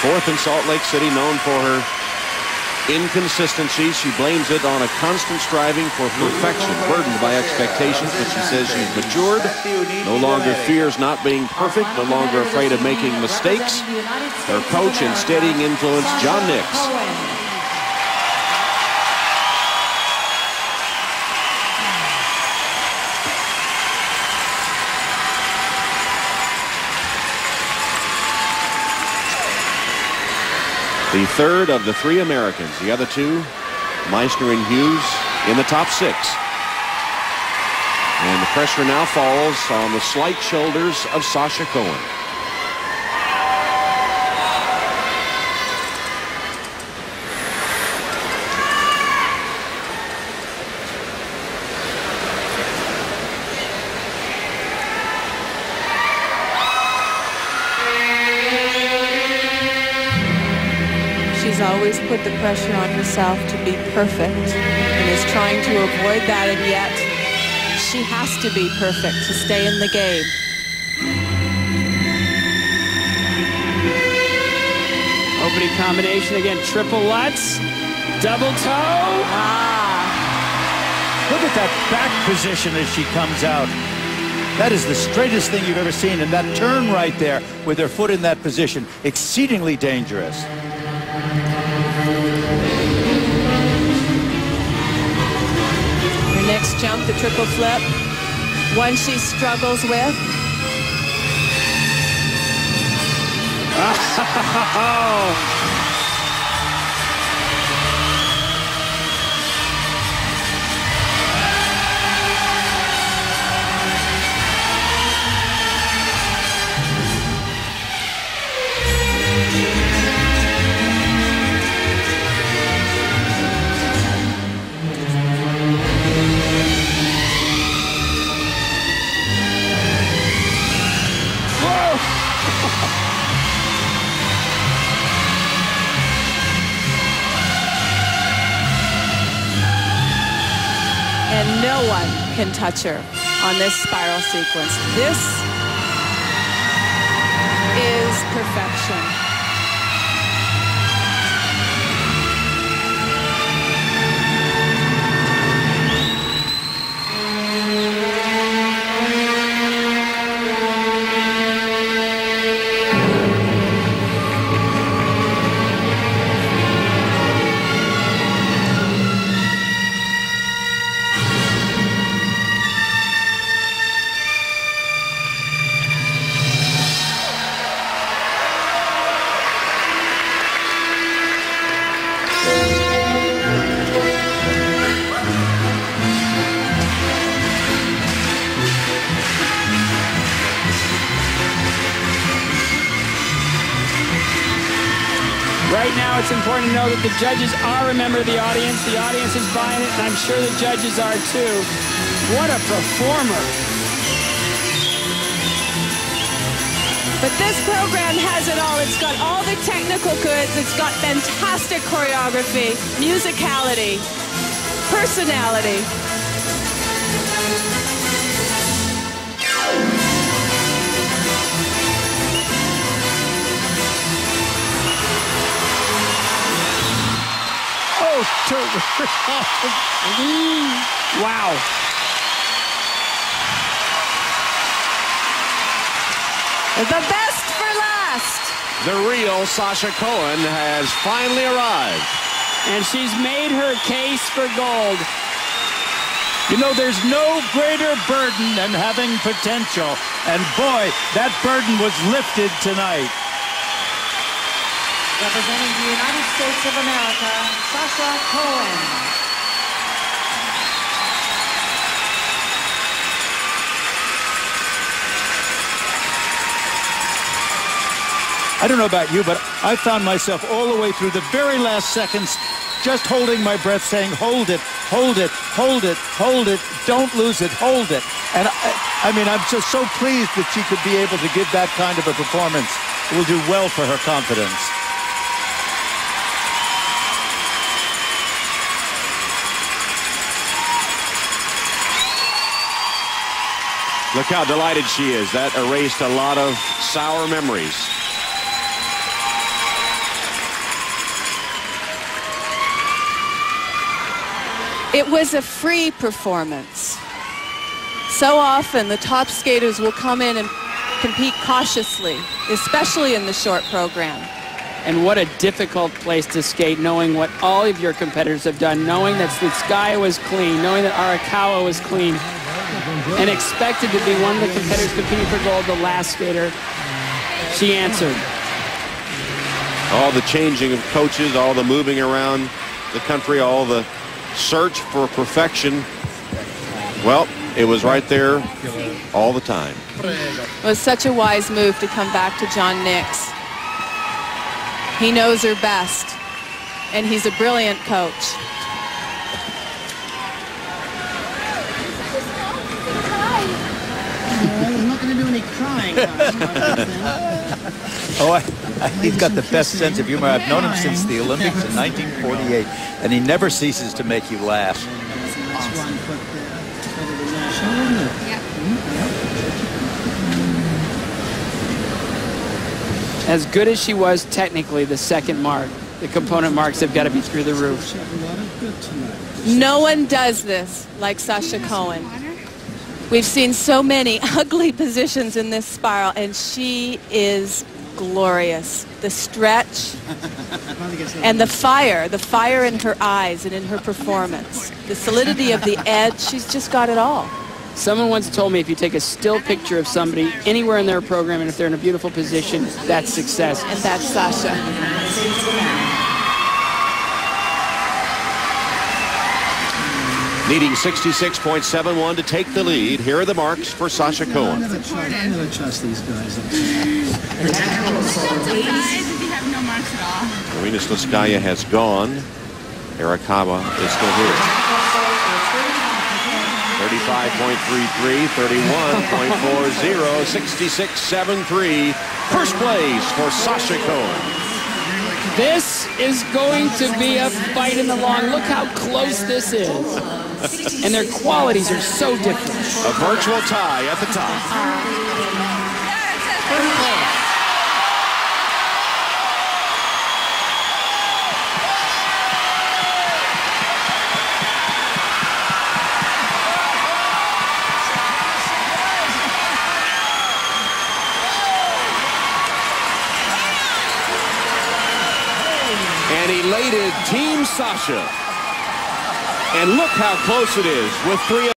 Fourth in Salt Lake City, known for her inconsistencies. She blames it on a constant striving for perfection, burdened by expectations, but she says she's matured, no longer fears not being perfect, no longer afraid of making mistakes. Her coach and steadying influence, John Nix. The third of the three Americans, the other two, Meissner and Hughes, in the top six. And the pressure now falls on the slight shoulders of Sasha Cohen. Always put the pressure on herself to be perfect and is trying to avoid that, and yet she has to be perfect to stay in the game. Opening combination again, triple Lutz, double toe. Look at that back position as she comes out. That is the straightest thing you've ever seen, and that turn right there with her foot in that position, exceedingly dangerous. Her next jump, the triple flip, one she struggles with. And no one can touch her on this spiral sequence. This is perfection. Right now, it's important to know that the judges are a member of the audience. The audience is buying it, and I'm sure the judges are too. What a performer. But this program has it all. It's got all the technical goods. It's got fantastic choreography, musicality, personality. Wow. The best for last. The real Sasha Cohen has finally arrived. And she's made her case for gold. You know, there's no greater burden than having potential. And boy, that burden was lifted tonight. Representing the United States of America, Sasha Cohen. I don't know about you, but I found myself all the way through the very last seconds just holding my breath, saying, hold it, hold it, hold it, hold it, don't lose it, hold it. And I mean, I'm just so pleased that she could be able to give that kind of a performance. It will do well for her confidence. Look how delighted she is. That erased a lot of sour memories. It was a free performance. So often the top skaters will come in and compete cautiously, especially in the short program. And what a difficult place to skate, knowing what all of your competitors have done, knowing that Slutskaya was clean, knowing that Arakawa was clean, and expected to be one of the competitors competing for gold, the last skater. She answered. All the changing of coaches, all the moving around the country, all the search for perfection. Well, it was right there all the time. It was such a wise move to come back to John Nix. He knows her best, and he's a brilliant coach. I'm not going to do any crying. Oh, he's got the best sense of humor. I've known him since the Olympics in 1948, and he never ceases to make you laugh. As good as she was technically, the second mark, the component marks have got to be through the roof. No one does this like Sasha Cohen. We've seen so many ugly positions in this spiral, and she is glorious. The stretch and the fire in her eyes and in her performance. The solidity of the edge, she's just got it all. Someone once told me if you take a still picture of somebody anywhere in their program and if they're in a beautiful position, that's success. And that's Sasha. Needing 66.71 to take the lead. Here are the marks for Sasha Cohen. I never trust these guys. Marina Slutskaya has gone. Arakawa is still here. 35.33, 31.40, 66.73. First place for Sasha Cohen. This is going to be a fight in the long. Look how close this is. And their qualities are so different. A virtual tie at the top. And elated Team Sasha. And look how close it is with 3